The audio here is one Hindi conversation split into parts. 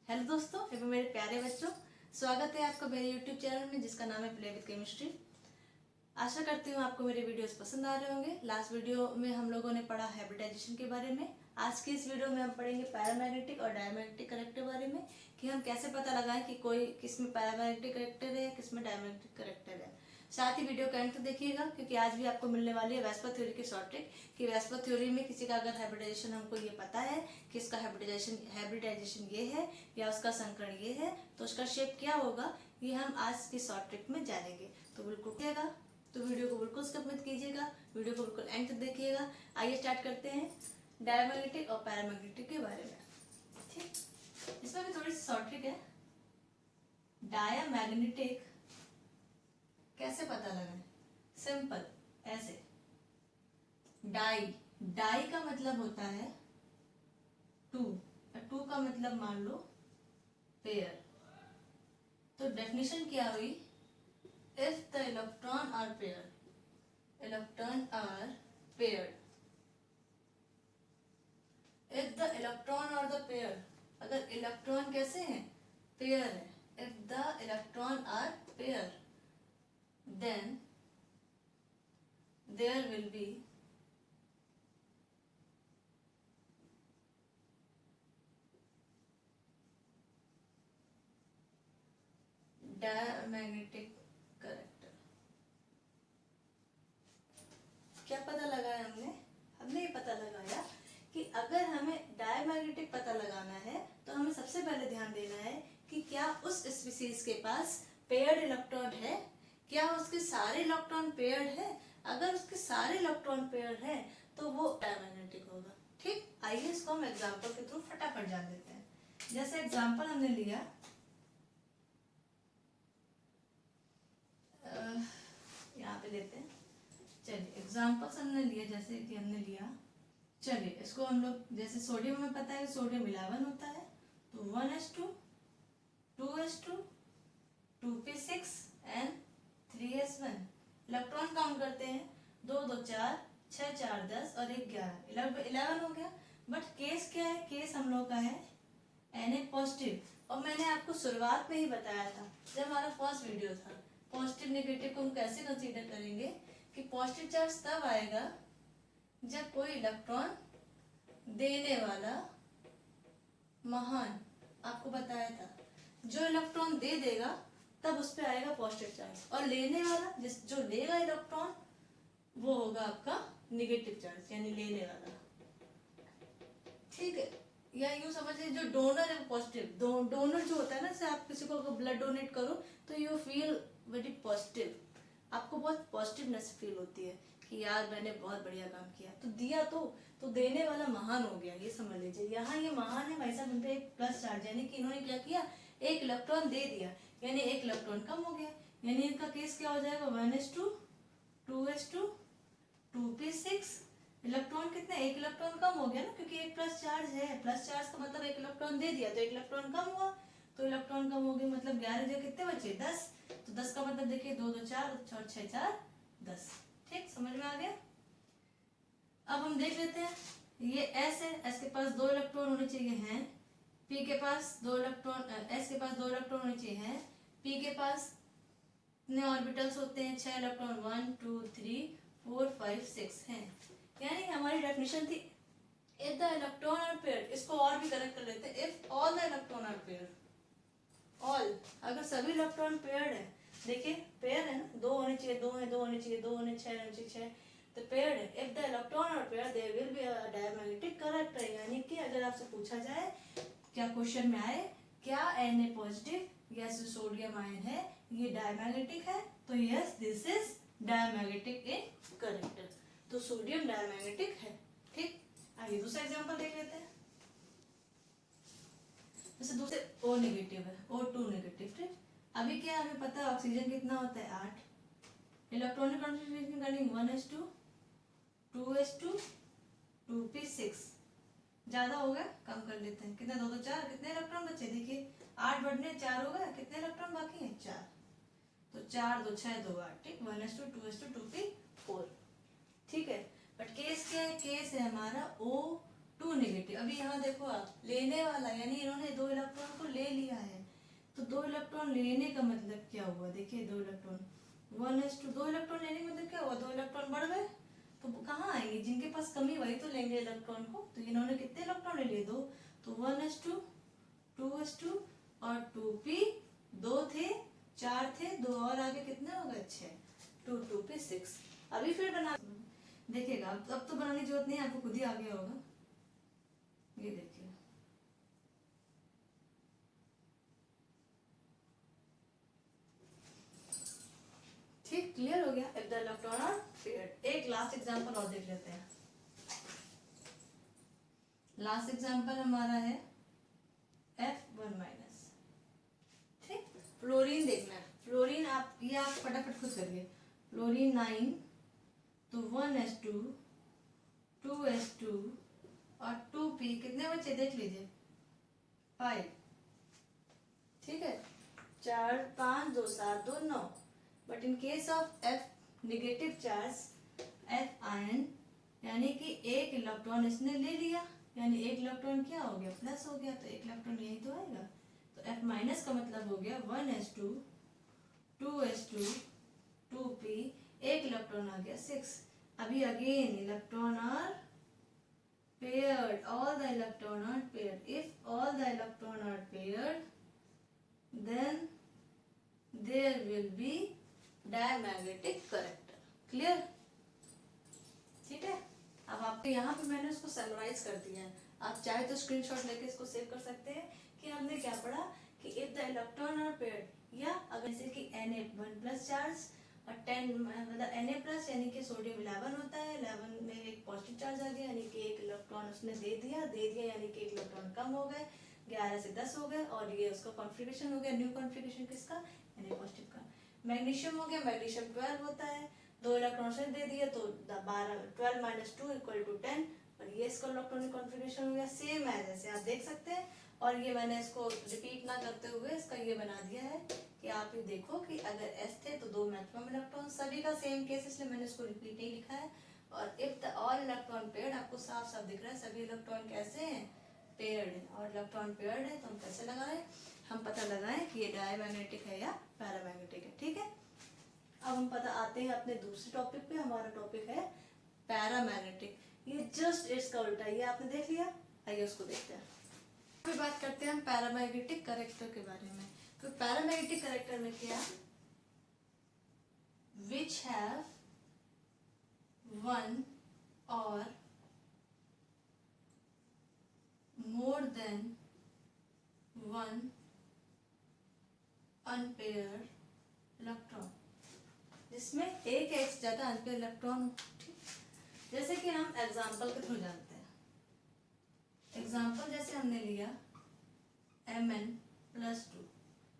हेलो दोस्तों, एवं मेरे प्यारे बच्चों, स्वागत है आपका मेरे यूट्यूब चैनल में जिसका नाम है प्ले विद केमिस्ट्री। आशा करती हूँ आपको मेरे वीडियोस पसंद आ रहे होंगे। लास्ट वीडियो में हम लोगों ने पढ़ा हाइब्रिडाइजेशन के बारे में। आज की इस वीडियो में हम पढ़ेंगे पैरामैग्नेटिक और डायमैग्नेटिक करेक्टर बारे में, कि हम कैसे पता लगाएं कि कोई किस में पैरामैग्नेटिक करेक्टर है, किस में डायमैग्नेटिक करेक्टर है। साथ ही वीडियो का एंड तक देखिएगा, क्योंकि आज भी आपको मिलने वाली है वेस्पर थ्योरी की शॉर्ट ट्रिक। कि वेस्पर थ्योरी में किसी का अगर हाइब्रिडाइजेशन हमको ये पता है कि इसका हाइब्रिडाइजेशन ये है या उसका संकरण ये है, तो उसका शेप क्या होगा, ये हम आज की शॉर्ट ट्रिक में जानेंगे। तो बिल्कुल देखिएगा, तो वीडियो को बिल्कुल स्किप मत कीजिएगा, वीडियो को बिल्कुल एंड तक देखिएगा। आइए स्टार्ट करते हैं डायमैग्नेटिक और पैरामैग्नेटिक के बारे में। ठीक, इसमें भी थोड़ी सी शॉर्ट ट्रिक है। डायमैग्नेटिक कैसे पता लगाएं? सिंपल, ऐसे। डाई, डाई का मतलब होता है टू, टू का मतलब मान लो पेयर। तो डेफिनेशन क्या हुई? If the electron are pair, electron are paired, if the electron are the pair, अगर इलेक्ट्रॉन कैसे हैं? पेयर है। If the electron are pair, then there will be diamagnetic character। क्या पता लगाया हमने? हमने ये पता लगाया कि अगर हमें डायमैग्नेटिक पता लगाना है तो हमें सबसे पहले ध्यान देना है कि क्या उस स्पीशीज के पास पेयर्ड इलेक्ट्रॉन है, क्या उसके सारे इलेक्ट्रॉन पेयर्ड है। अगर उसके सारे इलेक्ट्रॉन पेयर्ड है तो वो डायमैग्नेटिक होगा। ठीक, आइए इसको हम एग्जांपल के थ्रू फटाफट जान लेते हैं। जैसे एग्जांपल हमने लिया, यहाँ पे लेते हैं। चलिए एग्जांपल्स हमने लिए, जैसे कि हमने लिया, चलिए इसको हम लोग, जैसे सोडियम में पता है सोडियम 11 होता है, तो 1s2, 2s2, 2p6 and 3s1। Electron count करते हैं, 2 2 4, 6 4 10 और 1 11, 11 हो गया। बट केस क्या है? केस हम लोग का है Na पॉजिटिव। और मैंने आपको शुरुआत में ही बताया था जब हमारा फर्स्ट वीडियो था, पॉजिटिव नेगेटिव को हम कैसे कंसीडर करेंगे, कि पॉजिटिव चार्ज तब आएगा जब कोई इलेक्ट्रॉन देने वाला महान, आपको बताया था, जो इलेक्ट्रॉन दे देगा तब उस पे आएगा पॉजिटिव चार्ज, और लेने वाला जो लेगा इलेक्ट्रॉन वो होगा आपका निगेटिव चार्ज, यानी लेने वाला। ठीक है, या यूं समझिए जो डोनर है पॉजिटिव, डोनर जो होता है ना, जैसे आप किसी को ब्लड डोनेट करो तो यू फील वेरी पॉजिटिव, आपको बहुत पॉजिटिवनेस फील होती है कि यार मैंने बहुत बढ़िया काम किया, तो दिया तो देने वाला महान हो गया, ये समझ लीजिए। यहाँ ये महान है भाई साहब, उनपे एक प्लस चार्ज, यानी कि इन्होंने क्या किया, एक इलेक्ट्रॉन दे दिया, यानी एक इलेक्ट्रॉन कम हो गया। यानी इनका केस क्या हो जाएगा? 1s2, 2s2, 2p6। इलेक्ट्रॉन कितने? एक इलेक्ट्रॉन कम हो गया ना, क्योंकि एक प्लस चार्ज है। प्लस चार्ज का मतलब एक इलेक्ट्रॉन दे दिया तो एक इलेक्ट्रॉन कम हुआ, तो इलेक्ट्रॉन कम हो गए, मतलब 11 जो कितने बचे? 10। तो 10 का मतलब देखिए 2 2 4 और 6 4 10। ठीक, समझ में आ गया? अब हम देख लेते हैं, ये S है, S के पास 2 इलेक्ट्रॉन होने चाहिए हैं, P के पास 2 इलेक्ट्रॉन, S के पास 2 इलेक्ट्रॉन होने चाहिए हैं, P के पास कितने ऑर्बिटल्स होते हैं? 6 इलेक्ट्रॉन, 1 2 3 4 5 6 हैं। यानी हमारी डेफिनेशन थी if the electron are paired. इसको और भी करेक्ट कर लेते हैं, if all the electron are paired. All, अगर सभी इलेक्ट्रॉन पेयर्ड है, देखिए पेयर है ना, 2 होने चाहिए, 2 है, 2 होने चाहिए, 2 होने 6 होने चाहिए 6, तो पेयर्ड है। If the electron are paired there will be a diamagnetic character. यानी कि अगर आपसे पूछा जाए, क्या क्वेश्चन में आए, क्या Na पॉजिटिव या जो सोडियम आयन है ये डायमैग्नेटिक है, तो yes this is diamagnetic in character, तो सोडियम डायमैग्नेटिक है। ठीक, आइए दूसरा एग्जांपल देख लेते हैं। जैसे दूसरे O नेगेटिव है, O2 नेगेटिव। ठीक, अभी क्या हमें पता है ऑक्सीजन कितना होता है? 8। इलेक्ट्रॉनिक कॉन्फ़िगरेशन करेंगे 1s2, 2s2, 2p6। ज्यादा हो गया, कम कर लेते हैं। कितना? 2 2 4, कितने इलेक्ट्रॉन बचे? देखिए 8 बढ़ने 4 हो गया, कितने इलेक्ट्रॉन बाकी हैं? 4। तो 4 2 6 2 8। ठीक, 1s2, 2s2, 2p4। ठीक है, बट केस क्या है? केस है हमारा O2 नेगेटिव। अभी यहाँ देखो आप, लेने वाला, यानी इन्होंने 2 इलेक्ट्रॉन को ले दो इलेक्ट्रॉन लेने का मतलब क्या हुआ, देखिए दो इलेक्ट्रॉन 1s2, दो इलेक्ट्रॉन लेने का मतलब क्या हुआ, दो इलेक्ट्रॉन बढ़ गए, तो कहाँ आएंगे, जिनके पास कमी वही तो लेंगे इलेक्ट्रॉन को, तो इन्होंने कितने इलेक्ट्रॉन ले लिए, दो, तो 1s2 2s2 और 2p, दो थे, चार थे, दो और आगे कितने हो गए, 6, 2p 6। अभी फिर बना देखिएगा, अब तो बनाने की जरूरत नहीं है, आपको खुद ही आ गया होगा, ये देखिए ठीक, क्लियर हो गया। If the electron are paired. एक लास्ट एग्जांपल और देख लेते हैं। लास्ट एग्जांपल हमारा है F1 माइनस, ठीक, फ्लोरीन देखना है, फ्लोरीन आप ये आप फटाफट खुद करिए, फ्लोरीन 9, तो 1s2 2s2 और 2p, कितने बच्चे देख लीजिए, 5, ठीक है, 4 5 2 7 2 9। But in case of F negative charge, F ion, यानी कि एक इलेक्ट्रॉन इसने ले लिया, यानी एक इलेक्ट्रॉन क्या हो गया, प्लस हो गया, तो एक इलेक्ट्रॉन यही तो आएगा, तो F माइनस का मतलब हो गया 1s2 2s2 2p, एक इलेक्ट्रॉन आ गया 6। अभी again electron are paired, all the electron are paired. If all the electron are paired, then there will be diamagnetic character. Clear? ठीक है, अब आपके यहाँ पे मैंने उसको समराइज कर दिया है, आप चाहे तो स्क्रीनशॉट लेके इसको सेव कर सकते हैं कि हमने क्या पढ़ा, कि if the electron are paired, या अगर जैसे कि Na1+ चार्ज और 10 मतलब Na+ यानी कि सोडियम 11 होता है, 11 में एक पॉजिटिव चार्ज आ गया, यानी कि एक इलेक्ट्रॉन उसने दे दिया यानी कि एक इलेक्ट्रॉन कम हो गए, 11 से 10 हो गए, और ये उसका कॉन्फ़िगरेशन हो गया, न्यू कॉन्फ़िगरेशन किसका, यानी पॉजिटिव का। मैग्नीशियम हो गया, मैग्नीशियम 12 होता है, दो इलेक्ट्रॉन से दे दिए, तो 12 - 2 = 10, और ये इसका इलेक्ट्रॉनिक कॉन्फ़िगरेशन हो गया, सेम है जैसे आप देख सकते हैं। और ये मैंने इसको रिपीट ना करते हुए इसका ये बना दिया है कि आप ये देखो कि अगर S थे तो दो मैक्सिमम इलेक्ट्रॉन, सभी का सेम केस, इसलिए मैंने इसको रिपीट नहीं लिखा है। और if the all electron paired, आपको साफ साफ दिख रहा है सभी इलेक्ट्रॉन कैसे हैं, पेयर्ड है, और इलेक्ट्रॉन पेयर्ड है, तो हम कैसे लगाएं, हम पता लगाएं कि ये डायमैग्नेटिक है या पैरामैग्नेटिक है, ठीक है। अब हम पता आते हैं अपने दूसरे टॉपिक पे, हमारा टॉपिक है पैरामैग्नेटिक, ये जस्ट इसका उल्टा, ये आपने देख लिया, आइए उसको देखते हैं। फिर बात करते हैं हम पैरामैग्नेटिक कैरेक्टर के बारे में। तो पैरामैग्नेटिक कैरेक्टर में क्या, विच हैव वन और more then one unpaired electron, जिसमें एक से ज्यादा अनपेयर्ड इलेक्ट्रॉन, ठीक, जैसे कि हम एग्जांपल के थ्रू जानते हैं। एग्जाम्पल जैसे हमने लिया Mn+2,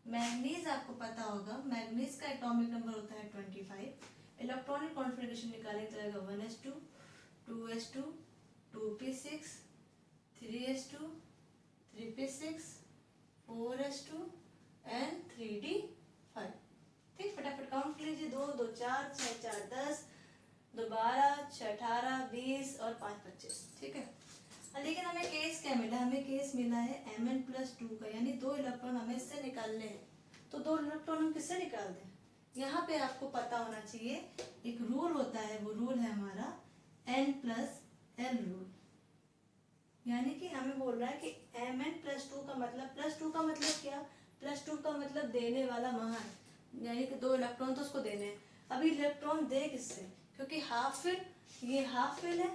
मैग्नीज आपको पता होगा, मैग्नीज का एटॉमिक नंबर होता है 25, इलेक्ट्रॉनिक कॉन्फ़िगरेशन निकाले तो आएगा 1s2 2s2 2p6 3s2 3p6 4s2 and 3d5, ठीक, फटाफट काउंट कर लीजिए, 2 2 4 6 4 10 2 12 6 18 20 और 5 25, ठीक है। लेकिन हमें केस क्या मिला, हमें केस मिला है Mn+2 का, यानी दो इलेक्ट्रॉन हमें इससे निकालने हैं, तो दो इलेक्ट्रॉन हम किससे निकाल दें, यहाँ पे आपको पता होना चाहिए, एक रूल होता है, वो रूल है हमारा N+L रूल, यानी कि हमें बोल रहा है कि Mn+2 का मतलब, +2 का मतलब क्या, +2 का मतलब देने वाला महान, यानी कि दो इलेक्ट्रॉन तो उसको देने हैं। अभी इलेक्ट्रॉन दे किससे, क्योंकि हाफ फिल, ये हाफ फिल है,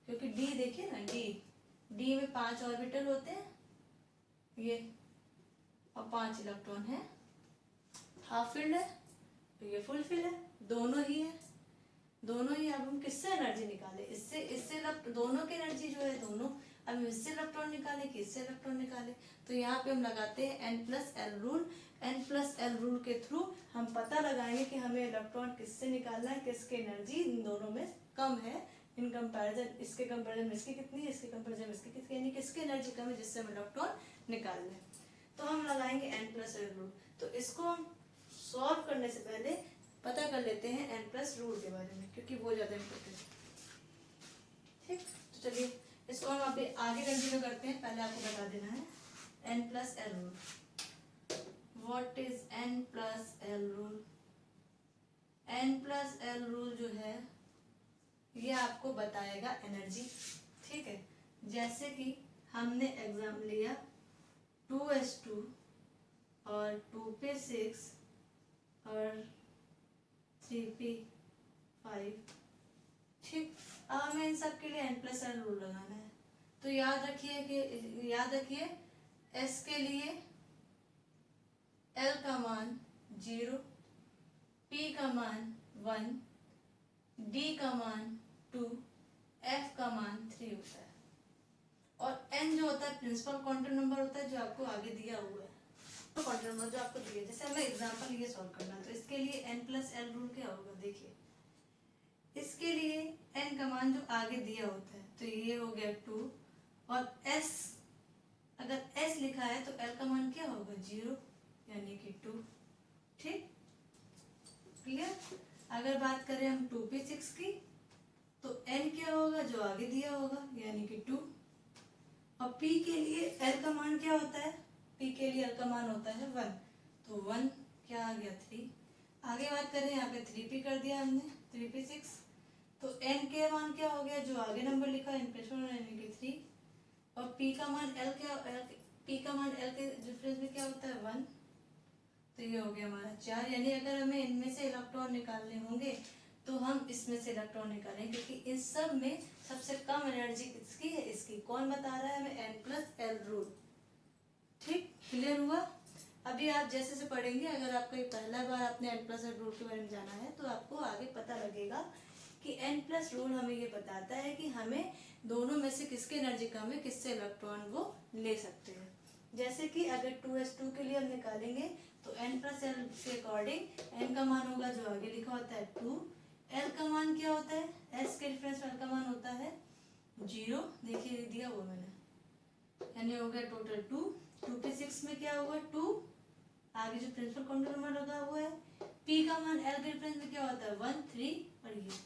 क्योंकि डी देखिए ना, डी में 5 ऑर्बिटल होते हैं, ये, और 5 इलेक्ट्रॉन है, हाफ फिल्ड है, तो ये फुल फिल है, दोनों ही है, दोनों ही। अब हम किससे एनर्जी निकाले, इससे दोनों की एनर्जी जो है दोनों, अब हम इससे इलेक्ट्रॉन निकाले कि इससे इलेक्ट्रॉन निकाले, तो यहाँ पे हम लगाते हैं N+L रूल। N+L रूल के थ्रू हम पता लगाएंगे कि हमें इलेक्ट्रॉन किससे निकालना है, किसकी एनर्जी इन दोनों में कम है, इन कंपैरिजन, इसके कंपैरिजन में इसकी कितनी है, इसके कंपैरिजन में इसकी कितनी, यानी किसकी एनर्जी कम है जिससे हम इलेक्ट्रॉन निकाल लें, तो हम लगाएंगे N+L रूल। तो इसको हम सॉल्व करने से पहले पता कर लेते हैं N+ रूल के बारे में, क्योंकि वो ज्यादा इम्पोर्टेंट है, ठीक। तो चलिए इसको हम अभी आगे कंटिन्यू करते हैं, पहले आपको बता देना है N+L rule. What is N+L rule? N+L rule जो है ये आपको बताएगा एनर्जी, ठीक है। जैसे कि हमने एग्जाम लिया 2s2 और 2p6 और 3p5, ठीक। अब हमें इन सब के लिए N+L रूल लगाना है। तो याद रखिए S के लिए L का मान 0, P का मान 1, D का मान 2, F का मान 3 होता है। और N जो होता है प्रिंसिपल क्वांटम नंबर होता है, जो आपको आगे दिया हुआ है, तो क्वांटम नंबर जो आपको दिया है। जैसे हमें एग्जांपल ये सॉल्व करना है, तो इसके लिए N+L रूल क्या होगा, देखिए। इसके लिए N का मान जो आगे दिया होता है, तो ये हो गया 2, और S अगर S लिखा है तो L का मान क्या होगा, 0, यानी कि 2, ठीक, क्लियर। अगर बात करें हम 2p6 की, तो N क्या होगा, जो आगे दिया होगा, यानी कि 2, और P के लिए L का मान क्या होता है, P के लिए L का मान होता है 1, तो 1 क्या आ गया, 3। आगे बात करें, यहाँ पे 3p कर दिया हमने, 3p6, तो N के मान क्या हो गया, जो आगे नंबर लिखा N+1 यानी कि 3, और P का मान L के डिफरेंस में क्या होता है, 1, तो ये हो गया हमारा 4। यानी अगर हमें इनमें से इलेक्ट्रॉन निकालने होंगे तो हम इसमें से इलेक्ट्रॉन निकालेंगे, क्योंकि इस सब में सबसे कम एनर्जी किसकी है, इसकी। कौन बता रहा है हमें, N+L रूल, ठीक, क्लियर हुआ। अभी आप जैसे से पढ़ेंगे, अगर आपका ये पहला बार आपने N+L रूल के बारे में जाना है, तो आपको आगे पता लगेगा कि N+ रूल हमें ये बताता है कि हमें दोनों में से किसकी एनर्जी कम है, किससे इलेक्ट्रॉन वो ले सकते हैं। जैसे कि अगर 2s2 के लिए हम निकालेंगे, तो N+L के अकॉर्डिंग N का मान होगा, जो आगे लिखा होता है 2, L का मान क्या होता है, S के डिफरेंस में L का मान होता है 0, देखिए दिया हुआ मैंने, यानी हो गया टोटल 2, 2p6 में क्या होगा, 2, आगे जो प्रिंसिपल क्वांटम नंबर लगा हुआ है, P का मान L के डिफरेंस में क्या होता है, 1, 3, और ये,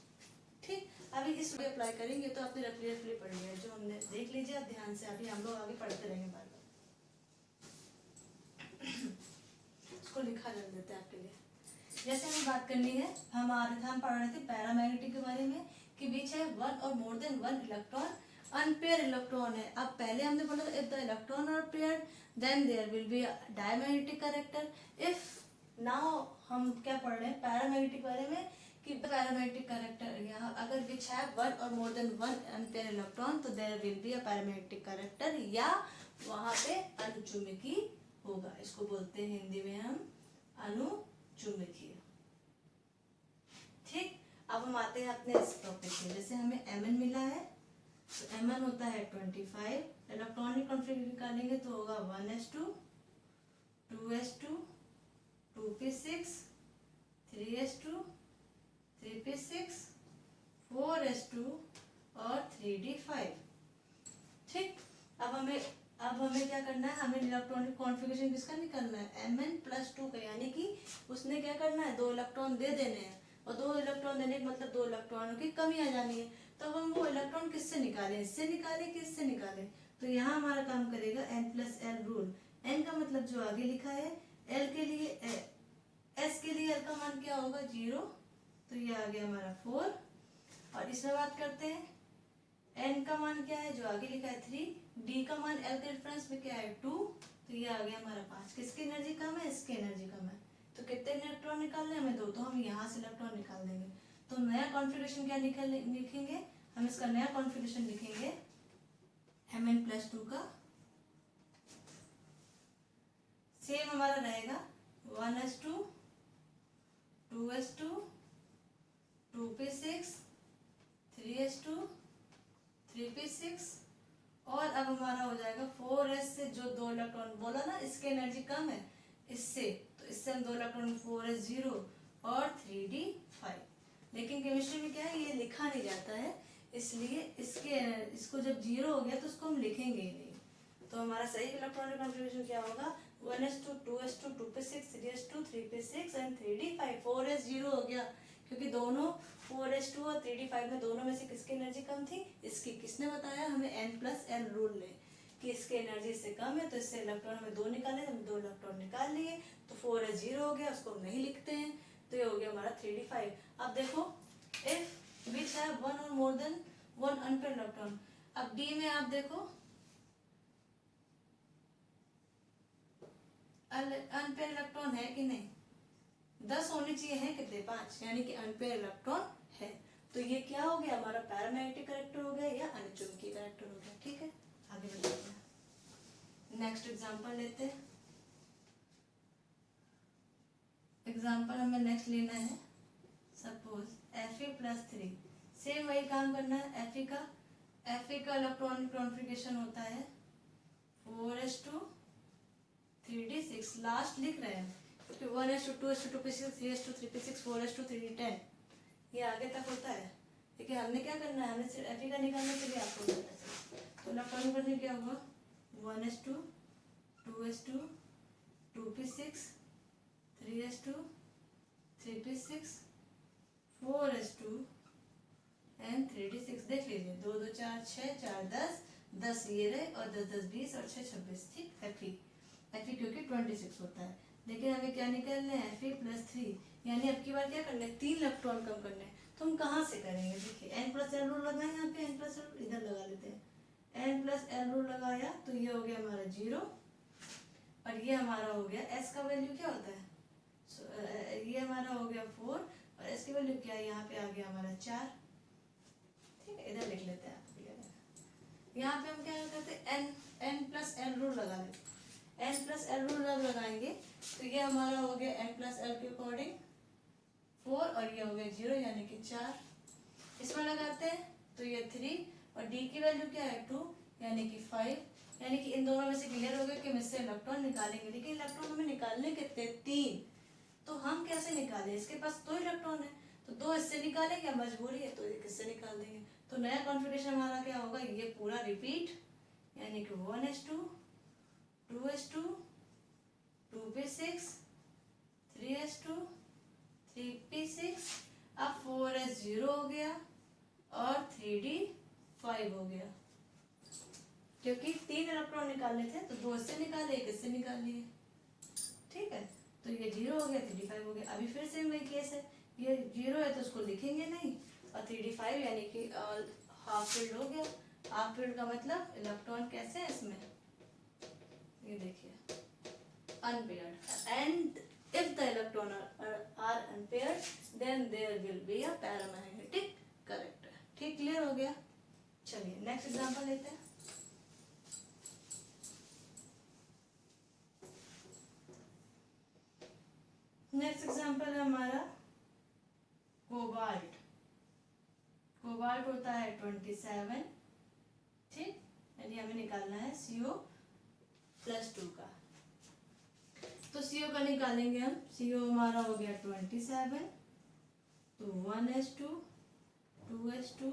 ठीक। अभी इस अप्लाई करेंगे तो आपने रफली पढ़ लिया, जो हमने देख लीजिए आप ध्यान से, अभी हम लोग आगे पढ़ते रहेंगे बार बार। इसको लिखा कर देते हैं आपके लिए। जैसे हमें बात करनी है, हम पढ़ रहे थे पैरामैग्नेटिक के बारे में, कि बीच है 1 और more than 1 electron, unpair electron है। अब पहले हमने बोला if the electron are paired then there will be diamagnetic character. If now हम क्या पढ़ रहे हैं पैरामैग्नेटिक बारे में, कि पैरामैग्नेटिक कैरेक्टर यहाँ अगर विच है 1 और मोर देन 1 अनपेयर इलेक्ट्रॉन, तो there will be a paramagnetic character, या वहां पे अनुचुंबकी होगा। इसको बोलते हैं हिंदी में हम अनुचुंबकीय, ठीक। अब हम आते हैं अपने इस टॉपिक में। जैसे हमें Mn मिला है, तो Mn होता है 25, इलेक्ट्रॉनिक कॉन्फिगरेशन निकालेंगे तो होगा 1s2, 2s2, 2p6, 3s2, 3p6, 4s2 और 3d5, ठीक। अब हमें क्या करना है, हमें इलेक्ट्रॉनिक कॉन्फ़िगरेशन किसका निकालना है, Mn+2 का, यानी कि उसने क्या करना है, 2 इलेक्ट्रॉन दे देने हैं, और 2 इलेक्ट्रॉन देने का मतलब 2 इलेक्ट्रॉनों की कमी आ जानी है। तो हम वो इलेक्ट्रॉन किससे निकालें, इससे निकालें कि इससे निकालें, तो यहाँ हमारा काम करेगा N+L रूल। N का मतलब जो आगे लिखा है, L के लिए S के लिए L का मान क्या होगा, 0, तो ये आ गया हमारा 4, और इसमें बात करते हैं N का मान क्या है, जो आगे लिखा है 3, D का मान L के डिफरेंस में क्या है 2, तो ये आ गया हमारा 5। किसकी एनर्जी कम है, इसकी एनर्जी कम है, तो कितने इलेक्ट्रॉन निकालने हैं हमें, 2, तो हम यहाँ से इलेक्ट्रॉन निकाल देंगे। तो नया कॉन्फ़िगरेशन क्या लिखेंगे, हम इसका नया कॉन्फ़िगरेशन लिखेंगे Mn+2 का, सेम हमारा रहेगा 1s2, 2s2, 2p6, 3s2, 3p6, और अब हमारा हो जाएगा 4s से जो 2 इलेक्ट्रॉन बोला ना इसकी एनर्जी कम है, इससे, तो इससे हम 2 इलेक्ट्रॉन 4s 0 और 3d5। लेकिन केमिस्ट्री में क्या है, ये लिखा नहीं जाता है, इसलिए इसको जब 0 हो गया तो उसको हम लिखेंगे ही नहीं। तो हमारा सही इलेक्ट्रॉनिक कॉन्फ़िगरेशन क्या होगा, 1s2, 2s2, 2p6, 3s2, 3p6 and 3d5। 4s 0 हो गया, क्योंकि दोनों 4s2 और 3d5 में दोनों में से किसकी एनर्जी कम थी, इसकी। किसने बताया हमें, N+L रूल ने, कि इसकी एनर्जी इससे कम है, तो इससे इलेक्ट्रॉन हमें 2 निकाले, हमने 2 इलेक्ट्रॉन निकाल लिए, तो तो 4s0 हो गया, उसको हम नहीं लिखते हैं, तो ये हो गया हमारा 3d5। अब देखो इफ विच है वन और more then one unpaired electron. अब डी में आप देखो अनपेयर इलेक्ट्रॉन है कि नहीं, 10 होने चाहिए, है कितने 5, यानी कि अनपेयर इलेक्ट्रॉन है। तो ये क्या हो गया हमारा पैरामैग्नेटिक करैक्टर हो गया या अनिचुंबकीय करैक्टर हो गया। ठीक है, आगे बढ़ते हैं, नेक्स्ट एग्जांपल लेते हैं। एग्जांपल हमें नेक्स्ट लेना है, सपोज Fe+3, सेम वही काम करना है। Fe का इलेक्ट्रॉनिक कॉन्फ़िगरेशन होता है 4s2 3d6, लास्ट लिख रहे हैं क्योंकि 1s2 2s2 2p6 3s2 3p6 4s2 3d10 ये आगे तक होता है। लेकिन हमने क्या करना है, हमें सिर्फ Fe का निकालने के लिए आपको करना है। तो इलेक्ट्रॉनिक कॉन्फ़िगरेशन क्या होगा 1s2 2s2 2p6 3s2 3p6 4s2 and 3d6। देख लीजिए 2 2 4 6 4 10 10 ये रहे और 10 10 20 और 6 26। ठीक, Fe क्योंकि 26 होता है। लेकिन हमें क्या निकालना है Fe+3, यानी अब की बार क्या करना है 3 इलेक्ट्रॉन कम करने हैं। तो हम कहाँ से करेंगे, देखिए n+l रूल लगाए, यहाँ पे n+l इधर लगा लेते हैं, n+l रूल लगाया तो ये हो गया हमारा 0 और ये हमारा हो गया s का वैल्यू क्या होता है, ये हमारा हो गया 4 और s की वैल्यू क्या है, यहाँ पे आ गया हमारा 4। ठीक है, इधर लिख लेते हैं, यहाँ पे हम क्या करते हैं n+l रूल लगा लेते हैं। n+l रूल जब लगाएंगे तो ये हमारा हो गया n+l के अकॉर्डिंग 4 और ये हो गया 0 यानी कि 4। इसमें लगाते हैं तो ये 3 और d की वैल्यू क्या है 2 यानी कि 5। यानी कि इन दोनों में से क्लियर हो गया कि हम इससे इलेक्ट्रॉन निकालेंगे। लेकिन इलेक्ट्रॉन हमें निकालने कितने 3, तो हम कैसे निकालें, इसके पास 2 इलेक्ट्रॉन है तो 2 इससे निकालेंगे, मजबूरी है तो एक इससे निकाल देंगे। तो नया कॉन्फ़िगरेशन हमारा क्या होगा, ये पूरा रिपीट, यानी कि 1s2 2s2 2p6 3s2 3p6, अब 4s0 हो गया और 3d5 हो गया, क्योंकि 3 इलेक्ट्रॉन निकालने थे तो 2 इससे निकाले, एक इससे निकाल लिए। ठीक है, तो ये 0 हो गया 3d5 हो गया। अभी फिर से वही केस है, ये 0 है तो उसको लिखेंगे नहीं और 3d5 यानी कि हाफ फील्ड हो गया। हाफ फील्ड का मतलब इलेक्ट्रॉन कैसे है इसमें, ये देखिए unpaired, and if the electron are unpaired then there will be a paramagnetic character. ठीक, क्लियर हो गया। चलिए नेक्स्ट एग्जांपल लेते हैं। नेक्स्ट एग्जांपल है हमारा कोबाल्ट। कोबाल्ट होता है 27। ठीक, यानी हमें निकालना है CO+2 का। तो CO का निकालेंगे हम, CO हमारा हो गया 27, तो 1s2 2s2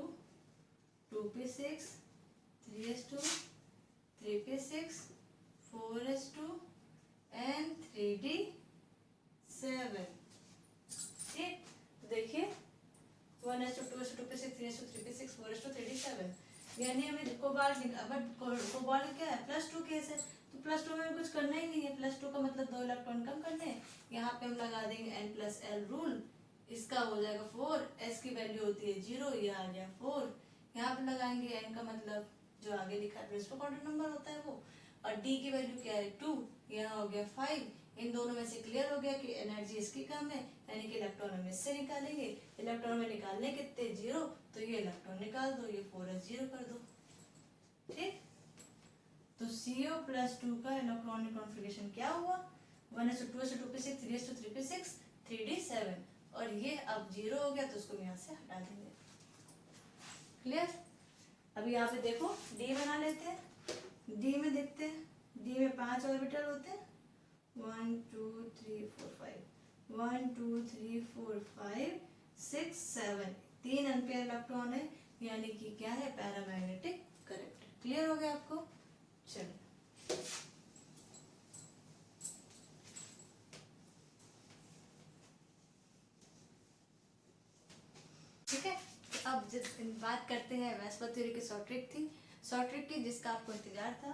2p6 3s2 3p6 4s2 and 3d7। ठीक, तो देखिए 1s2 2s2 2p6 3s2 3p6 4s2 3d7, यानी हमें कोबाल्ट बट कोबाल्ट क्या है +2 केस है, तो +2 में कुछ करना ही नहीं है। +2 का मतलब 2 इलेक्ट्रॉन कम करने हैं। यहाँ पे हम लगा देंगे n+l रूल, इसका हो जाएगा 4, s की वैल्यू होती है 0, ये आ गया 4। यहाँ पे लगाएंगे n का मतलब जो आगे लिखा है प्रिंसिपल क्वांटम नंबर होता है वो, और d की वैल्यू क्या है 2, यहाँ हो गया 5। इन दोनों में से क्लियर हो गया कि एनर्जी इसकी कम है, यानी कि इलेक्ट्रॉन हम इससे निकालेंगे। इलेक्ट्रॉन में निकालने कितने 0, तो ये इलेक्ट्रॉन निकाल दो, ये 4s0 कर दो। ठीक, तो CO+2 का इलेक्ट्रॉनिक कॉन्फ़िगरेशन क्या हुआ 1s2 2s2 2p6 3s2 3p6 3d7, और ये अब 0 हो गया तो उसको यहाँ से हटा देंगे। क्लियर। अभी यहाँ पे देखो D बना लेते हैं। D में देखते हैं, D में 5 ऑर्बिटल होते हैं, 1 2 3 4 5 1 2 3 4 5 6 7, 3 अनपेयर इलेक्ट्रॉन है, यानी कि क्या है पैरामैग्नेटिक करैक्टर। क्लियर हो गया आपको। चलिए ठीक है, अब बात करते हैं वेस्पर थ्योरी की शॉर्ट ट्रिक थी, शॉर्ट ट्रिक की जिसका आपको इंतजार था।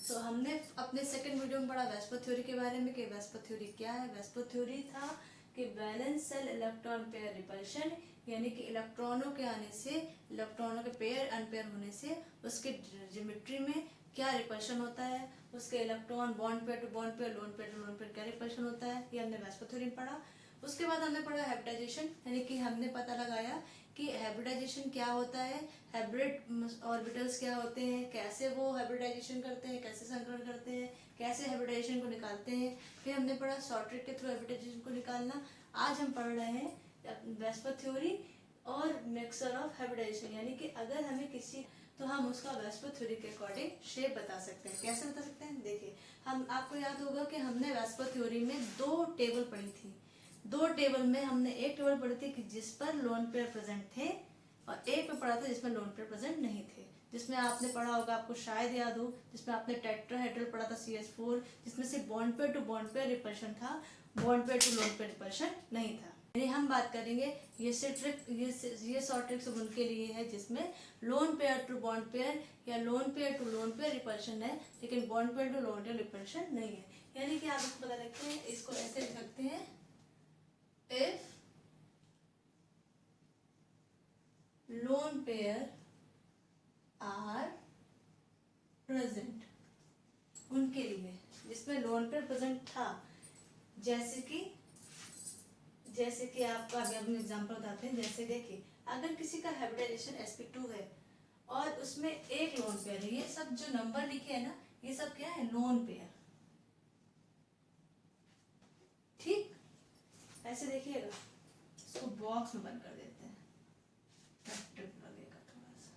तो हमने अपने सेकंड वीडियो में पढ़ा वेस्पर थ्योरी के बारे में कि वेस्पर थ्योरी क्या है। वेस्पर थ्योरी था कि balance cell electron pair repulsion, यानी कि इलेक्ट्रॉनों के आने से, इलेक्ट्रॉनों के पेयर अनपेयर होने से उसके ज्योमेट्री में क्या रिपल्शन होता है, उसके electron bond pair to bond pair, lone pair to lone pair क्या रिपल्शन होता है, ये हमने वेस्पर थ्योरी में पढ़ा। उसके बाद हमने पढ़ा हाइब्रिडाइजेशन, यानी कि हमने पता लगाया कि हाइब्रिडाइजेशन क्या होता है, हाइब्रिड ऑर्बिटल्स क्या होते हैं, कैसे वो हाइब्रिडाइजेशन करते हैं, कैसे संकरण करते हैं, कैसे हाइब्रिडाइजेशन को निकालते हैं। फिर हमने पढ़ा शॉर्ट ट्रिक के थ्रू हाइब्रिडाइजेशन को निकालना। आज हम पढ़ रहे हैं वेस्पर थ्योरी और मिक्सर ऑफ हाइब्रिडाइजेशन, यानी कि अगर हमें किसी, तो हम उसका वेस्पर थ्योरी के अकॉर्डिंग शेप बता सकते हैं। कैसे बता सकते हैं, देखिए हम, आपको याद होगा कि हमने वेस्पर थ्योरी में 2 टेबल पढ़ी थी। 2 टेबल में हमने एक टेबल पढ़ी थी कि जिस पर लोन पेयर प्रेजेंट थे, और एक पे पढ़ा था जिसमें लोन पेयर प्रेजेंट नहीं थे। जिसमें आपने पढ़ा होगा, आपको शायद याद हो, जिसमें आपने टेट्राहेड्रल पढ़ा था CH4, जिसमें से bond pair to bond pair repulsion था, bond pair to lone pair repulsion नहीं था। यानी हम बात करेंगे ये शॉर्ट ट्रिक सब उनके लिए है जिसमें lone pair to bond pair या lone pair to lone pair repulsion है, लेकिन bond pair to lone pair repulsion नहीं है। यानी कि आप इसको बता सकते हैं, इसको ऐसे लिख सकते हैं, if lone pair are present, उनके लिए जिसमें लोन पेयर प्रेजेंट था, जैसे कि आपका अभी हम एग्जांपल बताते हैं। जैसे देखिए, अगर किसी का हाइब्रिडाइजेशन sp2 है और उसमें एक लोन पेयर है, ये सब जो नंबर लिखे हैं ना, ये सब क्या है, लोन पेयर। ठीक, ऐसे देखिएगा, इसको बॉक्स में बंद कर देते हैं, ट्रिप लगेगा थोड़ा सा।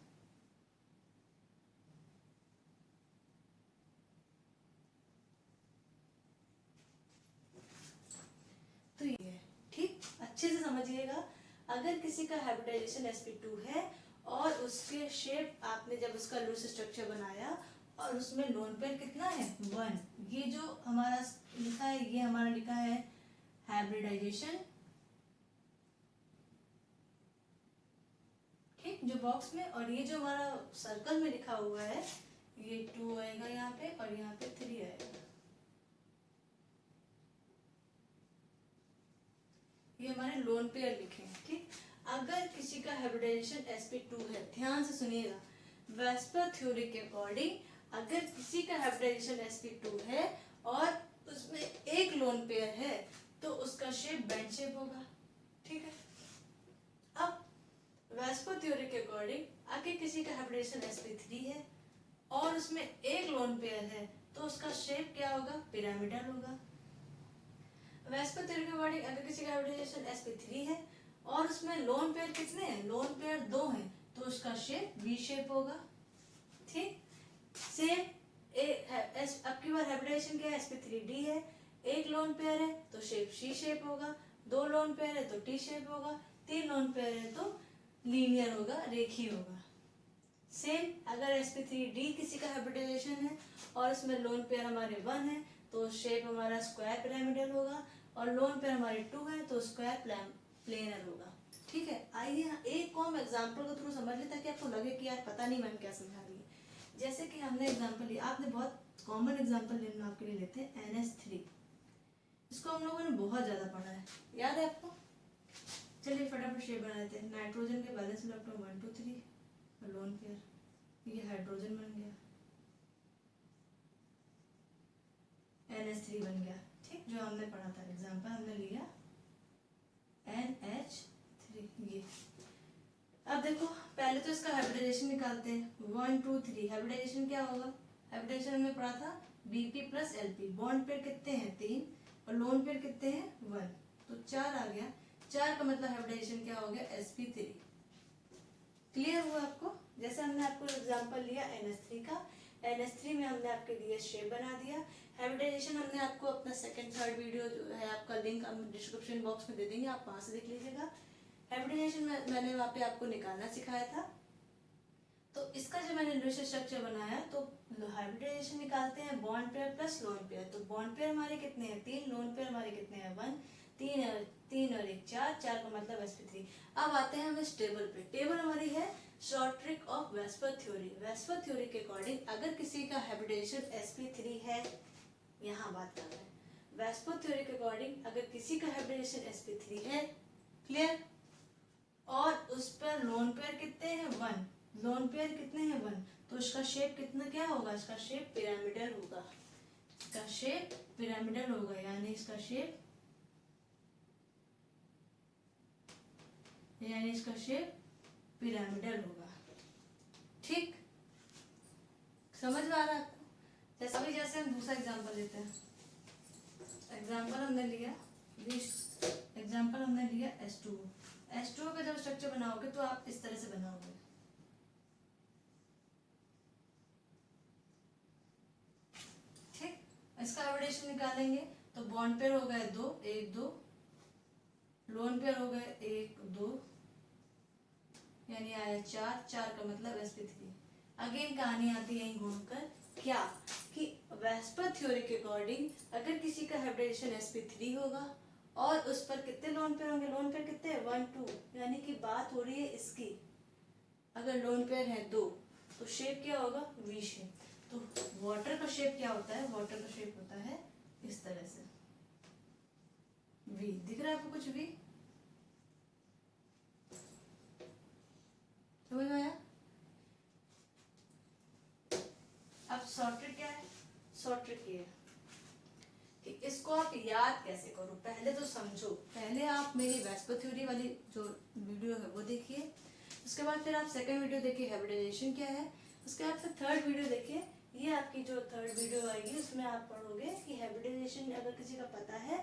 तो ये है, ठीक, अच्छे से समझिएगा। अगर किसी का हाइब्रिडाइजेशन sp2 है और उसके शेप आपने जब उसका लूज स्ट्रक्चर बनाया और उसमें लोन पेयर कितना है, 1, ये जो हमारा लिखा है, ये हमारा लिखा है हाइब्रिडाइजेशन, ठीक, जो बॉक्स में, और ये जो हमारा सर्कल में लिखा हुआ है, ये 2 आएगा यहाँ पे और यहाँ पे 3 आएगा। ये हमारे लोन पेयर लिखे हैं, ठीक। अगर किसी का हाइब्रिडाइजेशन sp2 है, ध्यान से सुनिएगा, वेस्पर थ्योरी के अकॉर्डिंग अगर किसी का हाइब्रिडाइजेशन sp2 है और उसमें एक लोन पेयर है, तो उसका शेप बेंड शेप होगा, ठीक है। अब वेस्पर थ्योरी के अकॉर्डिंग अगर किसी का हाइब्रिडाइजेशन sp3 है और उसमें एक लोन पेयर है, तो उसका शेप क्या होगा, पिरामिडल होगा। वेस्पर थ्योरी के अकॉर्डिंग अगर किसी का हाइब्रिडाइजेशन sp3 है और उसमें लोन पेयर कितने हैं, लोन पेयर 2 हैं, तो उसका शेप वी शेप होगा, ठीक। सेम अब की बार हाइब्रिडाइजेशन क्या है, sp3d है, एक लोन पेयर है तो शेप सी शेप होगा, 2 लोन पेयर है तो टी शेप होगा, 3 लोन पेयर है तो लीनियर होगा, रेखीय होगा। सेम अगर sp3d किसी का हाइब्रिडाइजेशन है और उसमें लोन पेयर हमारे 1 है, तो शेप हमारा स्क्वायर पिरामिडल होगा, और लोन पेयर हमारे 2 है तो स्क्वायर प्लेनर होगा, ठीक है। आइए एक को हम एग्जांपल के थ्रू समझ ले, ताकि आपको लगे कि यार पता नहीं मैम क्या समझा रही है। जैसे कि हमने एग्जांपल लिया, आपने बहुत कॉमन एग्जांपल लेना आपके लिए लेते हैं NH3, इसको हम लोगों ने बहुत ज्यादा पढ़ा है, याद है आपको। चलिए फटाफट शेप बना लेते हैं। नाइट्रोजन के बैलेंस इलेक्ट्रॉन 1 2 3 और लोन पेयर, ये हाइड्रोजन बन गया, NH3 बन गया, ठीक, जो हमने पढ़ा था। एग्जांपल हमने लिया NH3, ये। अब देखो, पहले तो इसका हाइब्रिडाइजेशन निकालते हैं, 1 2 3, हाइब्रिडाइजेशन क्या होगा, हाइब्रिडाइजेशन हमने पढ़ा था Bp plus Lp, bond pair कितने हैं, 3, और लोन पेयर कितने हैं, 1, तो 4 आ गया। 4 का मतलब हाइब्रिडाइजेशन क्या हो गया, sp3। क्लियर हुआ आपको। जैसे हमने आपको एग्जांपल लिया NH3 का, NH3 में हमने आपके लिए शेप बना दिया। हाइब्रिडाइजेशन हमने आपको अपना सेकंड थर्ड वीडियो जो है, आपका लिंक हम डिस्क्रिप्शन बॉक्स में दे देंगे, आप वहां से देख लीजिएगा। हाइब्रिडाइजेशन मैंने वहाँ पे आपको निकालना सिखाया था। तो इसका जो मैंने लूज स्ट्रक्चर बनाया, तो हाइब्रिडाइजेशन निकालते हैं bond pair plus lone pair. तो बॉन्ड पेयर हमारे कितने हैं, 3, लोन पेयर हमारे कितने हैं, 1, 3 और 1 4, 4 का मतलब sp3। अब आते हैं हम इस टेबल पे। टेबल हमारी है short trick of VSEPR theory. VSEPR theory के अकॉर्डिंग अगर किसी का हाइब्रिडाइजेशन sp3 है, यहाँ बात कर रहे हैं वेस्पर थ्योरी के अकॉर्डिंग अगर किसी का हाइब्रिडाइजेशन sp3 है, क्लियर, और उस पर लोन पेयर कितने हैं 1, लोन पेयर कितने हैं 1, तो इसका शेप कितना क्या होगा, इसका शेप पिरामिडल होगा, इसका शेप पिरामिडल होगा, यानी इसका शेप पिरामिडल होगा। ठीक, समझ में आ रहा है आपको? जैसे अभी जैसे हम दूसरा एग्जांपल लेते हैं, एग्जांपल हमने लिया H2O का जब स्ट्रक्चर बनाओगे तो आप इस तरह से बनाओगे, ठीक। इसका हाइब्रिडेशन निकालेंगे तो बॉन्ड पेयर हो गए 2, 1 2, लोन पेयर हो गए 1 2, यानी आया 4, 4 का मतलब sp3। अगेन कहानी आती है यही घूमकर, क्या कि वेस्पर थ्योरी के अकॉर्डिंग अगर किसी का हाइब्रिडेशन sp3 होगा और उस पर कितने लोन पेयर होंगे, लोन पेयर कितने 1 2, यानी कि बात हो रही है इसकी, अगर लोन पेयर है 2 तो शेप क्या होगा वी शेप। तो वाटर का शेप क्या होता है, वाटर का शेप होता है इस तरह से वी, दिख रहा है आपको कुछ वी, समझ में आया? अब शॉर्ट ट्रिक क्या है, शॉर्ट ट्रिक ये है कि इसको आप याद कैसे करो, पहले तो समझो, पहले आप मेरी वेस्पर थ्योरी वाली जो वीडियो है वो देखिए, उसके बाद फिर आप सेकंड वीडियो देखिए हाइब्रिडाइजेशन क्या है, उसके बाद फिर थर्ड वीडियो देखिए, ये आपकी जो थर्ड वीडियो आएगी उसमें आप पढ़ोगे कि हाइब्रिडाइजेशन अगर किसी का पता है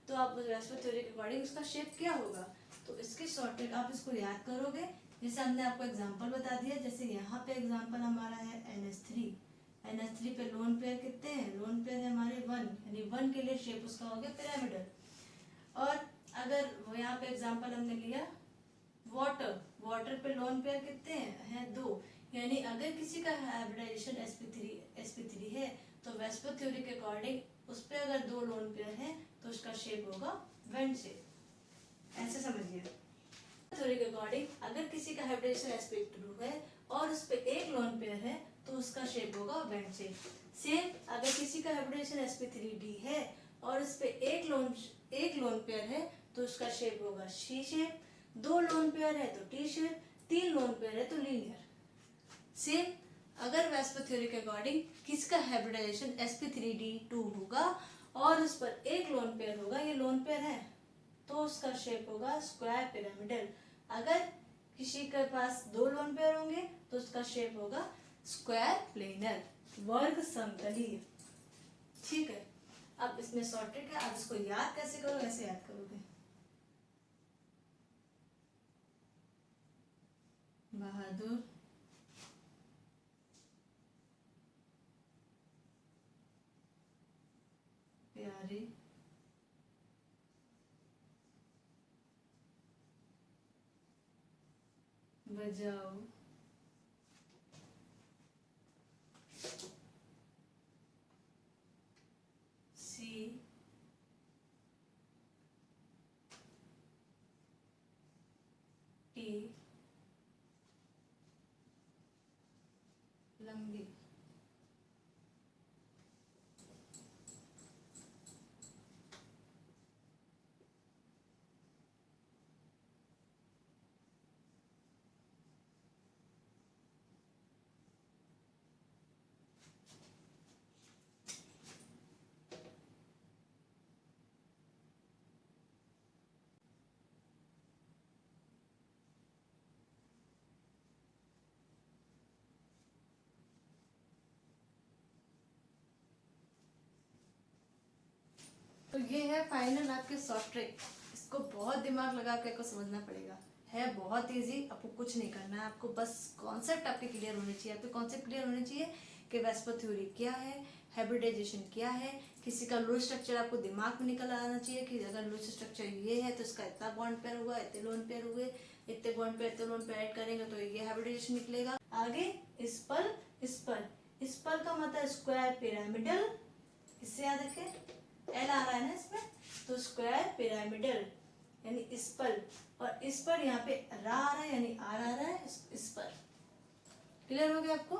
तो आप वेस्पर थ्योरी के अकॉर्डिंग उसका शेप क्या होगा, तो इसकी शॉर्ट ट्रिक आप इसको याद करोगे। जैसे हमने आपको एग्जाम्पल बता दिया, जैसे यहाँ पे एग्जाम्पल हमारा है NH3 पे लोन पेयर कितने हैं, लोन पेयर है हमारे 1, यानी 1 के लिए शेप उसका हो गया पिरामिडल। और अगर वो यहाँ पे एग्जांपल हमने लिया वाटर पे लोन पेयर कितने हैं 2, यानी अगर किसी का हाइब्रिडाइजेशन sp3 है तो वेस्पर थ्योरी के अकॉर्डिंग उस पे अगर 2 लोन पेयर है तो उसका शेप होगा वेंट शेप, ऐसे समझिए। थ्योरी के अकॉर्डिंग अगर किसी का हाइब्रिडाइजेशन sp2 है और उस पे 1 लोन पेयर है तो उसका शेप होगा वेंट शेप। सेम अगर किसी का हाइब्रिडेशन sp3d है और इस पे एक लोन पेयर है तो उसका शेप होगा शी शेप, 2 लोन पेयर है तो टी शेप, 3 लोन पेयर है तो लीनियर। सेम अगर वेस्पर थ्योरी के अकॉर्डिंग किसका हाइब्रिडाइजेशन sp3d2 होगा और उस पर एक लोन पेयर होगा, ये लोन पेयर है, तो उसका शेप होगा स्क्वायर पिरामिडल। अगर किसी के पास 2 लोन पेयर होंगे तो उसका शेप होगा स्क्वायर प्लेनर, वर्ग समतलीय। ठीक है, अब इसमें शॉर्ट ट्रिक है, अब इसको याद कैसे करो, ऐसे याद करोगे, बहादुर प्यारे बजाओ सी टी लंबी। तो ये है फाइनल आपके शॉर्ट ट्रिक, इसको बहुत दिमाग लगा के आपको समझना पड़ेगा, है बहुत इजी, आपको कुछ नहीं करना है, आपको बस कॉन्सेप्ट आपके क्लियर होने चाहिए, आपके कॉन्सेप्ट क्लियर होने चाहिए कि वेस्पर थ्योरी क्या है, हाइब्रिडाइजेशन क्या है, किसी का लूज स्ट्रक्चर आपको दिमाग में निकल आना चाहिए कि अगर लूज स्ट्रक्चर ये है तो इसका इतना बॉन्ड पेयर हुआ, इतने लोन पेयर हुए, इतने बॉन्ड पेयर इतने लोन पेयर ऐड करेंगे तो ये हाइब्रिडाइजेशन निकलेगा। आगे इस पर का मतलब स्क्वायर पिरामिडल, इससे याद रखें एल आ रहा है ना इसमें, तो स्क्वायर पिरामिडल यानी इस पर, और इस पर यहाँ पे रा आ रहा है यानी आर आ रहा है इस पर, क्लियर हो गया आपको?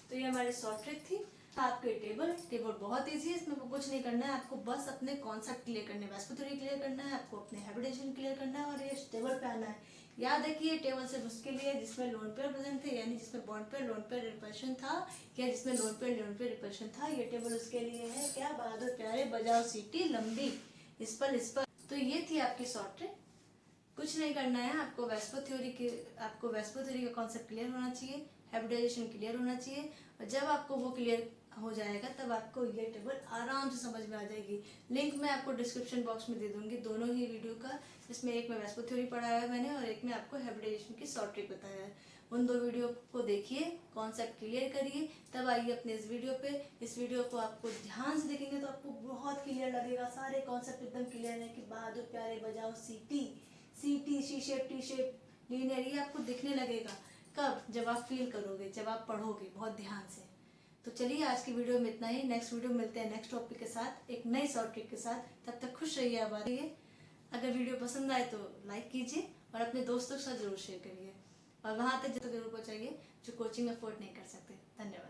तो ये हमारी शॉर्ट ट्रिक थी। आपके टेबल बहुत इजी है, इसमें कुछ नहीं करना है, आपको बस अपने कॉन्सेप्ट क्लियर करने हैं, वास्पु थ्योरी क्लियर करना है, आपको अपने हैबिटेशन क्लियर करना है और ये टेबल पे आना है। याद है कि ये टेबल सिर्फ उसके लिए जिसमें लोन पेयर प्रेजेंट थे, यानी जिसमें bond pair lone pair repulsion था, या जिसमें लोन पेयर रिपल्शन था, ये टेबल उसके लिए है। क्या बहादुर प्यारे बजाओ सीटी लंबी, इस पर। तो ये थी आपकी शॉर्ट ट्रिक। कुछ नहीं करना है, आपको वास्पु थ्योरी का कॉन्सेप्ट क्लियर होना चाहिए, हैबिटेशन क्लियर होना चाहिए, और जब आपको वो क्लियर हो जाएगा तब आपको ये टेबल आराम से समझ में आ जाएगी। लिंक मैं आपको डिस्क्रिप्शन बॉक्स में दे दूंगी दोनों ही वीडियो का, जिसमें एक में वास्पु थ्योरी पढ़ाया है मैंने और एक में आपको हैबिटेशन की शॉर्ट ट्रिक बताया है। उन दो वीडियो को देखिए, कॉन्सेप्ट क्लियर करिए, तब आइए अपने इस वीडियो पे। इस वीडियो को आपको ध्यान से देखेंगे तो आपको बहुत क्लियर लगेगा, सारे कॉन्सेप्ट एकदम क्लियर है कि बहादुर प्यारे बजाओ सीटी, सी शेप टी शेप लीनियर, ये आपको दिखने लगेगा। कब? जब आप फील करोगे, जब आप पढ़ोगे बहुत ध्यान से। तो चलिए आज की वीडियो में इतना ही। नेक्स्ट वीडियो मिलते हैं नेक्स्ट टॉपिक के साथ, एक नई शॉर्ट ट्रिक के साथ। तब तक खुश रहिए, आबाद रहिए। अगर वीडियो पसंद आए तो लाइक कीजिए और अपने दोस्तों के साथ जरूर शेयर करिए, और वहां तक जरूर पहुंचाइए जो कोचिंग अफोर्ड नहीं कर सकते। धन्यवाद।